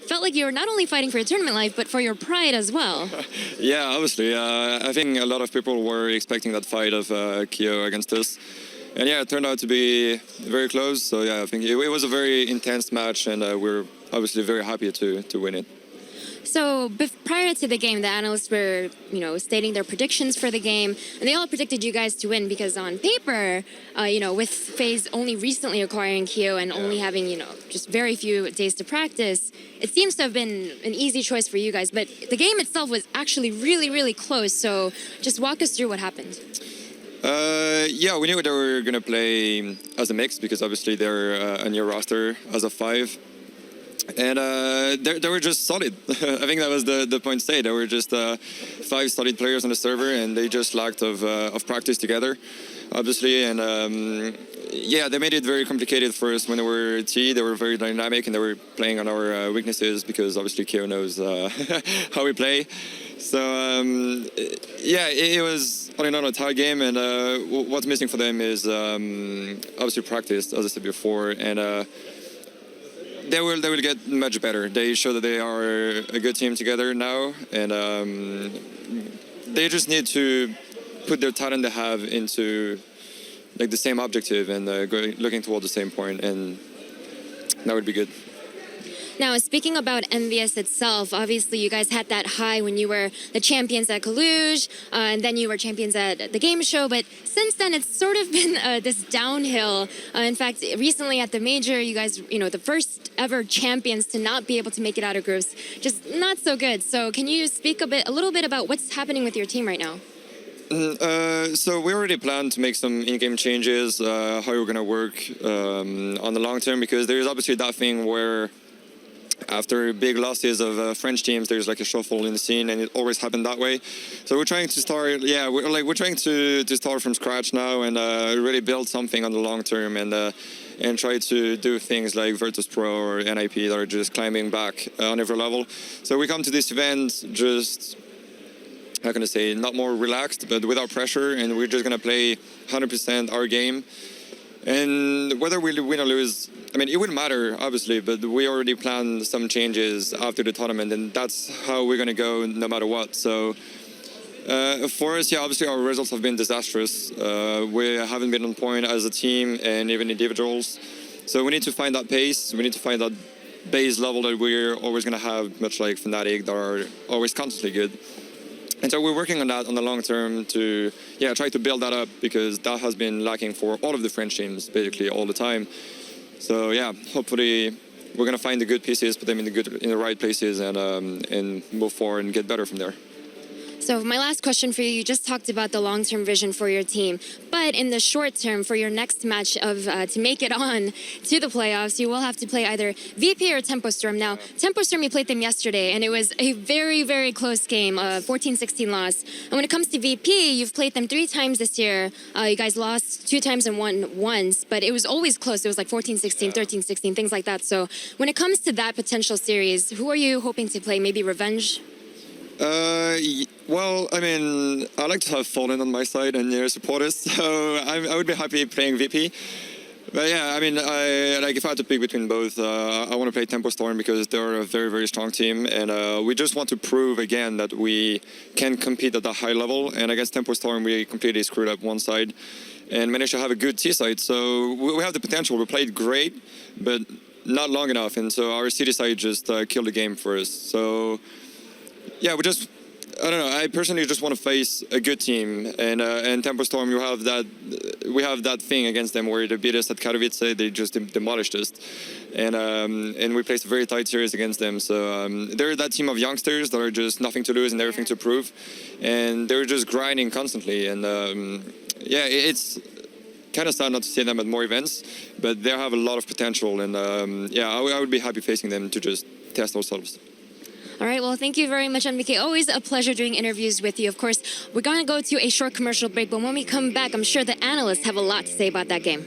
felt like you were not only fighting for your tournament life, but for your pride as well. Yeah, obviously. I think a lot of people were expecting that fight of Kyo against us. And yeah, it turned out to be very close. So yeah, I think it was a very intense match, and we're obviously very happy to win it. So prior to the game, the analysts were, stating their predictions for the game, and they all predicted you guys to win because on paper, with Faze only recently acquiring Kyo and only having, just very few days to practice, it seems to have been an easy choice for you guys. But the game itself was actually really, really close. So just walk us through what happened. Yeah, we knew they were going to play as a mix because obviously they're a new roster as a 5. And they were just solid. I think that was the point to say. They were just 5 solid players on the server, and they just lacked of practice together, obviously. And yeah, they made it very complicated for us when they were T. They were very dynamic, and they were playing on our weaknesses because obviously Kyo knows how we play. So yeah, it was all in all a tie game, and what's missing for them is obviously practice, as I said before, and. They will get much better. They show that they are a good team together now, and they just need to put their talent they have into like the same objective and looking toward the same point, and that would be good. Now, speaking about EnvyUs itself, obviously you guys had that high when you were the champions at Kaluge, and then you were champions at the game show, but since then it's sort of been this downhill. In fact, recently at the major, you guys, the first ever champions to not be able to make it out of groups, just not so good. So can you speak a little bit about what's happening with your team right now? So we already planned to make some in-game changes, how we're going to work on the long term, because there's obviously that thing where after big losses of French teams, there's like a shuffle in the scene, and it always happened that way. So we're trying to start, we're trying to start from scratch now and really build something on the long term, and try to do things like Virtus Pro or NIP that are just climbing back on every level. So we come to this event just, how can I say, not more relaxed, but without pressure, and we're just gonna play 100% our game. And whether we win or lose, I mean, it wouldn't matter, obviously, but we already planned some changes after the tournament, and that's how we're going to go no matter what. So for us, yeah, obviously our results have been disastrous. We haven't been on point as a team and even individuals. So we need to find that pace. We need to find that base level that we're always going to have, much like Fnatic, that are always constantly good. And so we're working on that on the long term to, try to build that up, because that has been lacking for all of the French teams, basically all the time. So yeah, hopefully we're gonna find the good pieces, put them in the right places, and move forward and get better from there. So my last question for you, you just talked about the long-term vision for your team, but in the short term, for your next match to make it on to the playoffs, you will have to play either VP or Tempo Storm. Now, Tempo Storm, you played them yesterday, and it was a very, very close game, 14-16 loss. And when it comes to VP, you've played them 3 times this year. You guys lost 2 times and won once, but it was always close. It was like 14-16, 13-16, things like that. So when it comes to that potential series, who are you hoping to play? Maybe Revenge? Well, I mean, I like to have Fallen on my side and their supporters, so I would be happy playing VP. But yeah, I mean, if I had to pick between both, I want to play Tempo Storm because they're a very, very strong team, and we just want to prove again that we can compete at that high level. And against Tempo Storm, we completely screwed up one side and managed to have a good T side. So we have the potential. We played great, but not long enough, and so our City side just killed the game for us. So yeah, I don't know. I personally just want to face a good team, and Tempo Storm, we have that thing against them where they beat us at Katowice. They just demolished us, and we placed a very tight series against them. So they're that team of youngsters that are just nothing to lose and everything to prove, and they're just grinding constantly. And yeah, it's kind of sad not to see them at more events, but they have a lot of potential, and yeah, I would be happy facing them to just test ourselves. All right, well, thank you very much, NBK. Always a pleasure doing interviews with you. Of course, we're going to go to a short commercial break, but when we come back, I'm sure the analysts have a lot to say about that game.